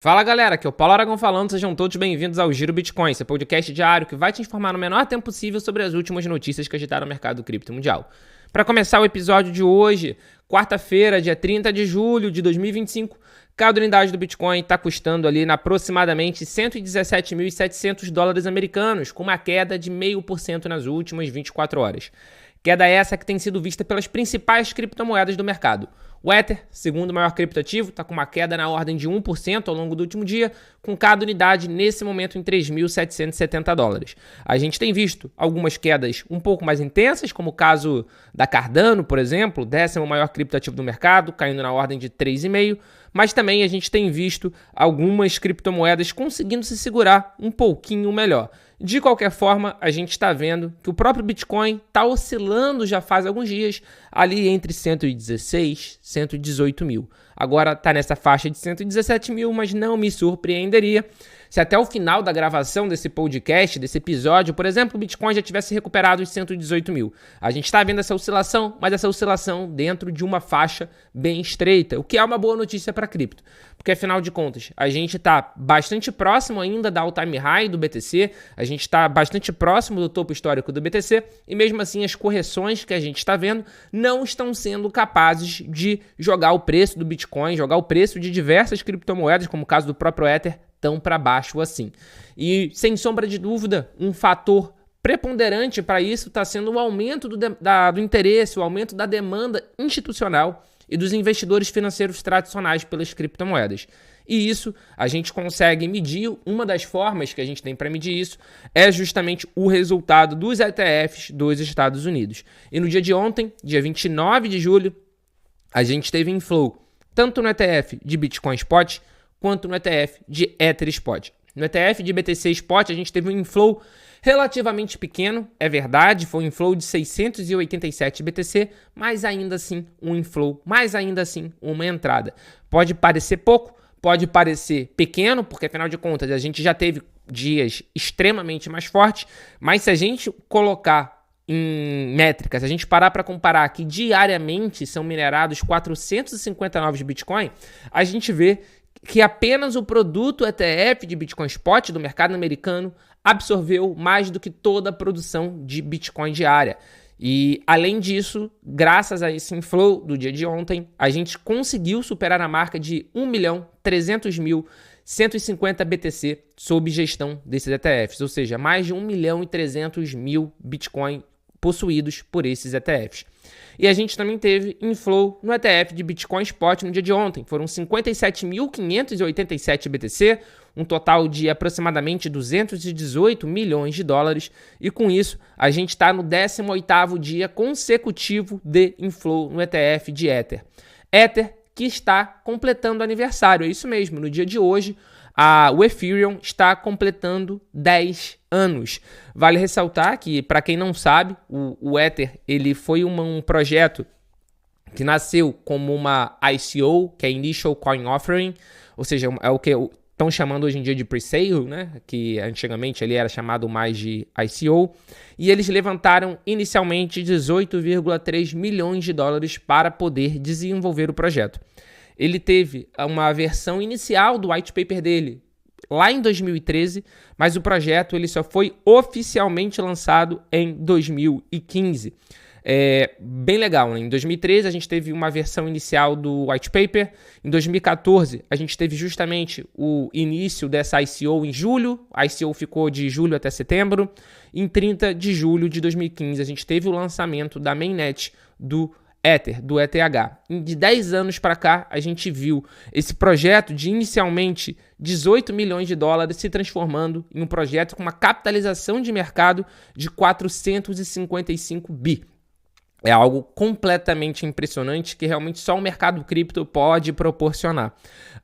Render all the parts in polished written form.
Fala galera, aqui é o Paulo Aragão falando, sejam todos bem-vindos ao Giro Bitcoin, seu podcast diário que vai te informar no menor tempo possível sobre as últimas notícias que agitaram o mercado cripto mundial. Para começar o episódio de hoje, quarta-feira, dia 30 de julho de 2025, cada unidade do Bitcoin está custando ali aproximadamente 117.700 dólares americanos, com uma queda de 0,5% nas últimas 24 horas. Queda essa que tem sido vista pelas principais criptomoedas do mercado. O Ether, segundo maior criptoativo, está com uma queda na ordem de 1% ao longo do último dia, com cada unidade nesse momento em 3.770 dólares. A gente tem visto algumas quedas um pouco mais intensas, como o caso da Cardano, por exemplo, 10º maior criptoativo do mercado, caindo na ordem de 3,5%, mas também a gente tem visto algumas criptomoedas conseguindo se segurar um pouquinho melhor. De qualquer forma, a gente está vendo que o próprio Bitcoin está oscilando já faz alguns dias ali entre 116 e 118 mil. Agora está nessa faixa de 117 mil, mas não me surpreenderia se até o final da gravação desse podcast, desse episódio, por exemplo, o Bitcoin já tivesse recuperado os 118 mil. A gente está vendo essa oscilação, mas essa oscilação dentro de uma faixa bem estreita, o que é uma boa notícia para a cripto. Porque, afinal de contas, a gente está bastante próximo ainda da all-time high do BTC, a gente está bastante próximo do topo histórico do BTC, e mesmo assim as correções que a gente está vendo não estão sendo capazes de jogar o preço do Bitcoin, jogar o preço de diversas criptomoedas, como o caso do próprio Ether, tão para baixo assim. E, sem sombra de dúvida, um fator preponderante para isso está sendo o aumento do interesse, o aumento da demanda institucional e dos investidores financeiros tradicionais pelas criptomoedas. E isso a gente consegue medir, uma das formas que a gente tem para medir isso é justamente o resultado dos ETFs dos Estados Unidos. E no dia de ontem, dia 29 de julho, a gente teve inflow tanto no ETF de Bitcoin Spot quanto no ETF de Ether Spot. No ETF de BTC Spot, a gente teve um inflow relativamente pequeno, é verdade, foi um inflow de 687 BTC, mas ainda assim um inflow, mas ainda assim uma entrada. Pode parecer pouco, pode parecer pequeno, porque afinal de contas a gente já teve dias extremamente mais fortes, mas se a gente colocar em métricas, a gente parar para comparar que diariamente são minerados 450 novos de Bitcoin, a gente vê que apenas o produto ETF de Bitcoin Spot do mercado americano absorveu mais do que toda a produção de Bitcoin diária. E, além disso, graças a esse inflow do dia de ontem, a gente conseguiu superar a marca de 1.300.150 BTC sob gestão desses ETFs, ou seja, mais de 1.300.000 Bitcoin possuídos por esses ETFs. E a gente também teve inflow no ETF de Bitcoin Spot no dia de ontem. Foram 57.587 BTC, um total de aproximadamente 218 milhões de dólares. E com isso, a gente está no 18º dia consecutivo de inflow no ETF de Ether. Ether que está completando aniversário, é isso mesmo, no dia de hoje, o Ethereum está completando 10 anos. Vale ressaltar que, para quem não sabe, o Ether ele foi um projeto que nasceu como uma ICO, que é Initial Coin Offering, ou seja, é o que estão chamando hoje em dia de pre-sale, né? Que antigamente ele era chamado mais de ICO, e eles levantaram inicialmente 18,3 milhões de dólares para poder desenvolver o projeto. Ele teve uma versão inicial do white paper dele lá em 2013, mas o projeto ele só foi oficialmente lançado em 2015. Bem legal, né? Em 2013 a gente teve uma versão inicial do white paper, em 2014 a gente teve justamente o início dessa ICO em julho, a ICO ficou de julho até setembro, em 30 de julho de 2015 a gente teve o lançamento da mainnet do Ether, do ETH. De 10 anos para cá, a gente viu esse projeto de inicialmente 18 milhões de dólares se transformando em um projeto com uma capitalização de mercado de 455 bi. É algo completamente impressionante que realmente só o mercado cripto pode proporcionar.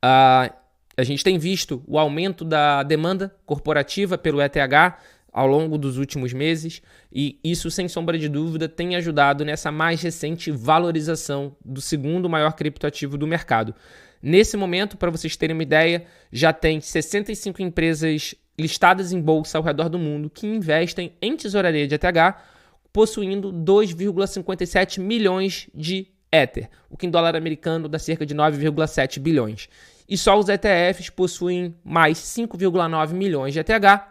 A gente tem visto o aumento da demanda corporativa pelo ETH ao longo dos últimos meses, e isso, sem sombra de dúvida, tem ajudado nessa mais recente valorização do segundo maior criptoativo do mercado. Nesse momento, para vocês terem uma ideia, já tem 65 empresas listadas em bolsa ao redor do mundo que investem em tesouraria de ETH, possuindo 2,57 milhões de Ether, o que em dólar americano dá cerca de 9,7 bilhões. e só os ETFs possuem mais 5,9 milhões de ETH,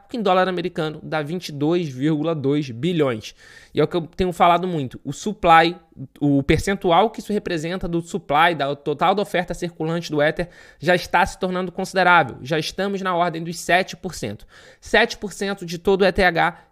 que em dólar americano dá 22,2 bilhões. E é o que eu tenho falado muito, o supply, o percentual que isso representa do supply, da total da oferta circulante do Ether, já está se tornando considerável. Já estamos na ordem dos 7%. 7% de todo o ETH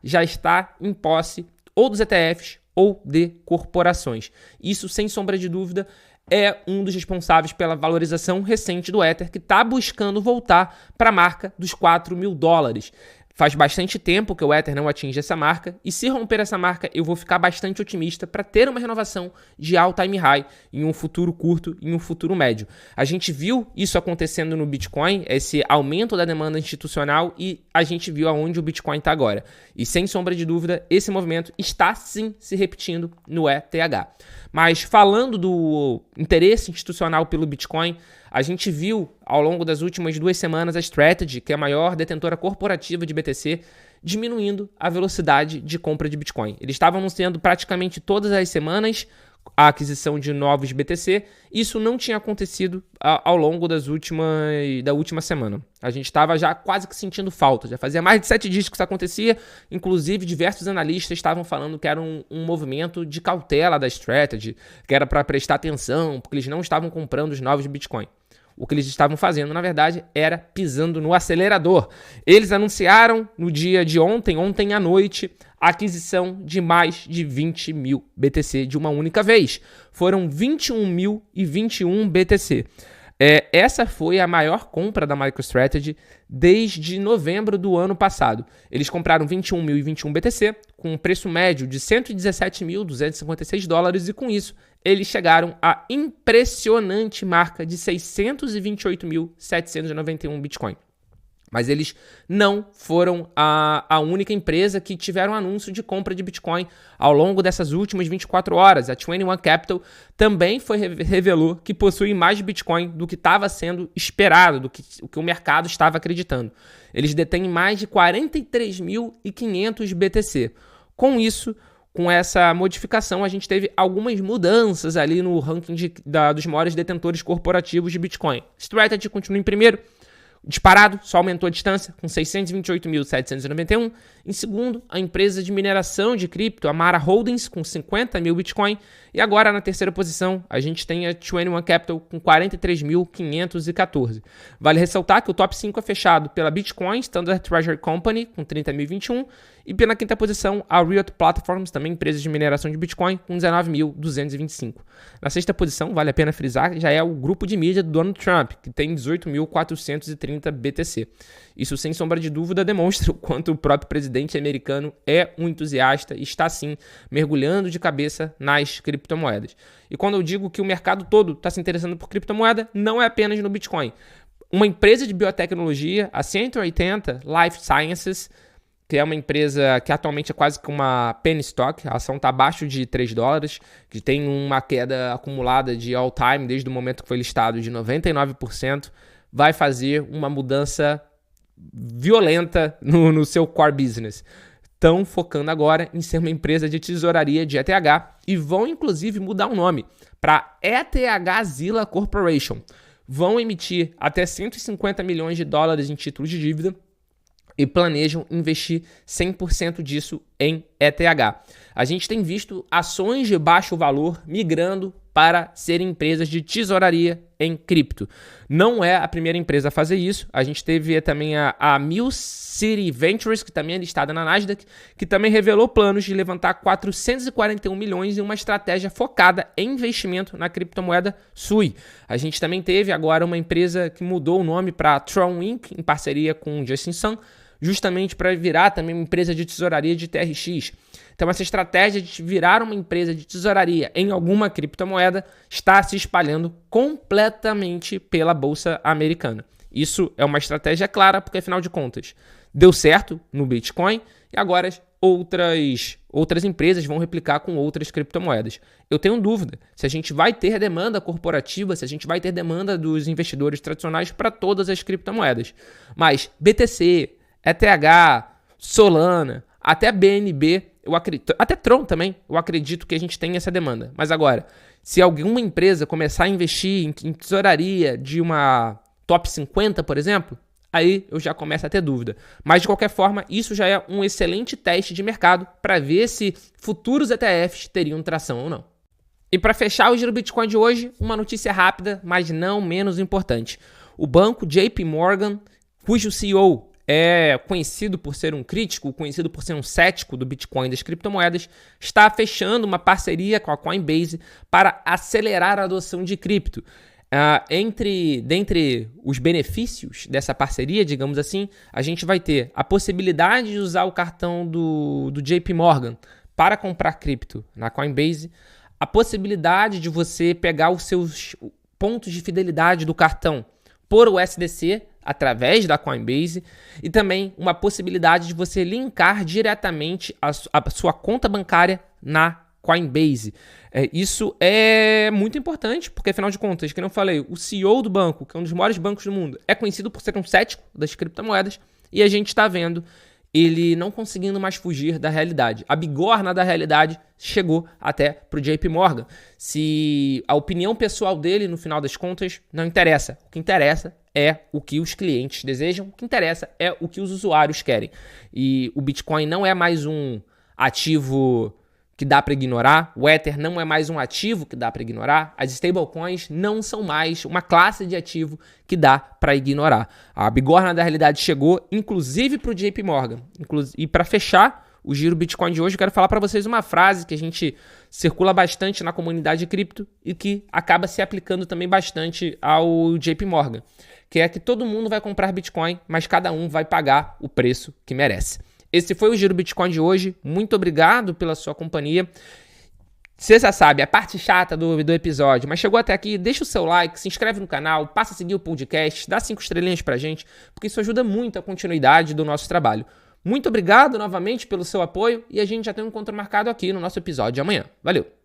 já está em posse ou dos ETFs ou de corporações. Isso, sem sombra de dúvida, é um dos responsáveis pela valorização recente do Ether, que está buscando voltar para a marca dos $4.000. Faz bastante tempo que o Ether não atinge essa marca, e se romper essa marca, eu vou ficar bastante otimista para ter uma renovação de all-time high em um futuro curto e em um futuro médio. A gente viu isso acontecendo no Bitcoin, esse aumento da demanda institucional, e a gente viu aonde o Bitcoin está agora. E sem sombra de dúvida, esse movimento está sim se repetindo no ETH. Mas falando do interesse institucional pelo Bitcoin, a gente viu ao longo das últimas 2 semanas a Strategy, que é a maior detentora corporativa de BTC, diminuindo a velocidade de compra de Bitcoin. Eles estavam anunciando praticamente todas as semanas a aquisição de novos BTC. Isso não tinha acontecido ao longo da última semana. A gente estava já quase que sentindo falta. Já fazia mais de 7 dias que isso acontecia. Inclusive, diversos analistas estavam falando que era um movimento de cautela da Strategy, que era para prestar atenção, porque eles não estavam comprando os novos Bitcoin. O que eles estavam fazendo, na verdade, era pisando no acelerador. Eles anunciaram no dia de ontem à noite, a aquisição de mais de 20 mil BTC de uma única vez. Foram 21.021 BTC. Essa foi a maior compra da MicroStrategy desde novembro do ano passado. Eles compraram 21.021 BTC com um preço médio de $117.256 e com isso eles chegaram à impressionante marca de 628.791 Bitcoin. Mas eles não foram a única empresa que tiveram anúncio de compra de Bitcoin ao longo dessas últimas 24 horas. A 21 Capital também revelou que possui mais Bitcoin do que estava sendo esperado, do que o mercado estava acreditando. Eles detêm mais de 43.500 BTC. Com isso, com essa modificação, a gente teve algumas mudanças ali no ranking dos maiores detentores corporativos de Bitcoin. Strategy continua em primeiro, disparado, só aumentou a distância, com 628.791. Em segundo, a empresa de mineração de cripto, a Mara Holdings, com 50 mil Bitcoin. E agora, na terceira posição, a gente tem a 21 Capital, com 43.514. Vale ressaltar que o top 5 é fechado pela Bitcoin Standard Treasury Company, com 30.021. E pela quinta posição, a Riot Platforms, também empresa de mineração de Bitcoin, com 19.225. Na sexta posição, vale a pena frisar, já é o grupo de mídia do Donald Trump, que tem 18.430 BTC. Isso, sem sombra de dúvida, demonstra o quanto o próprio presidente americano é um entusiasta e está, sim, mergulhando de cabeça nas criptomoedas. E quando eu digo que o mercado todo está se interessando por criptomoeda, não é apenas no Bitcoin. Uma empresa de biotecnologia, a 180 Life Sciences, que é uma empresa que atualmente é quase que uma penny stock, a ação está abaixo de $3, que tem uma queda acumulada de all time desde o momento que foi listado de 99%, vai fazer uma mudança violenta no seu core business. Estão focando agora em ser uma empresa de tesouraria de ETH e vão inclusive mudar o nome para ETHzilla Corporation. Vão emitir até $150 milhões em títulos de dívida e planejam investir 100% disso em ETH. A gente tem visto ações de baixo valor migrando para serem empresas de tesouraria em cripto. Não é a primeira empresa a fazer isso. A gente teve também a Mill City Ventures, que também é listada na Nasdaq, que também revelou planos de levantar 441 milhões em uma estratégia focada em investimento na criptomoeda Sui. A gente também teve agora uma empresa que mudou o nome para Tron Inc., em parceria com Justin Sun, justamente para virar também uma empresa de tesouraria de TRX. Então, essa estratégia de virar uma empresa de tesouraria em alguma criptomoeda está se espalhando completamente pela Bolsa Americana. Isso é uma estratégia clara, porque, afinal de contas, deu certo no Bitcoin e agora outras empresas vão replicar com outras criptomoedas. Eu tenho dúvida se a gente vai ter demanda corporativa, se a gente vai ter demanda dos investidores tradicionais para todas as criptomoedas. Mas BTC, ETH, Solana, até BNB, eu acredito, até Tron também, eu acredito que a gente tem essa demanda. Mas agora, se alguma empresa começar a investir em tesouraria de uma top 50, por exemplo, aí eu já começo a ter dúvida. Mas, de qualquer forma, isso já é um excelente teste de mercado para ver se futuros ETFs teriam tração ou não. E para fechar o Giro Bitcoin de hoje, uma notícia rápida, mas não menos importante. O banco JP Morgan, cujo CEO é conhecido por ser um crítico, conhecido por ser um cético do Bitcoin e das criptomoedas, está fechando uma parceria com a Coinbase para acelerar a adoção de cripto. Dentre os benefícios dessa parceria, digamos assim, a gente vai ter a possibilidade de usar o cartão do JP Morgan para comprar cripto na Coinbase, a possibilidade de você pegar os seus pontos de fidelidade do cartão por USDC através da Coinbase e também uma possibilidade de você linkar diretamente a sua conta bancária na Coinbase. Isso é muito importante, porque afinal de contas, como eu falei, o CEO do banco, que é um dos maiores bancos do mundo, é conhecido por ser um cético das criptomoedas e a gente está vendo ele não conseguindo mais fugir da realidade. A bigorna da realidade chegou até para o JP Morgan. Se a opinião pessoal dele, no final das contas, não interessa. O que interessa é o que os clientes desejam, o que interessa é o que os usuários querem. E o Bitcoin não é mais um ativo que dá para ignorar, o Ether não é mais um ativo que dá para ignorar, as stablecoins não são mais uma classe de ativo que dá para ignorar. A bigorna da realidade chegou, inclusive para o JP Morgan. E para fechar o Giro Bitcoin de hoje, eu quero falar para vocês uma frase que a gente circula bastante na comunidade de cripto e que acaba se aplicando também bastante ao JP Morgan, que é que todo mundo vai comprar Bitcoin, mas cada um vai pagar o preço que merece. Esse foi o Giro Bitcoin de hoje. Muito obrigado pela sua companhia. Você já sabe, a parte chata do episódio, mas chegou até aqui, deixa o seu like, se inscreve no canal, passa a seguir o podcast, dá 5 estrelinhas pra gente, porque isso ajuda muito a continuidade do nosso trabalho. Muito obrigado novamente pelo seu apoio e a gente já tem um encontro marcado aqui no nosso episódio de amanhã. Valeu!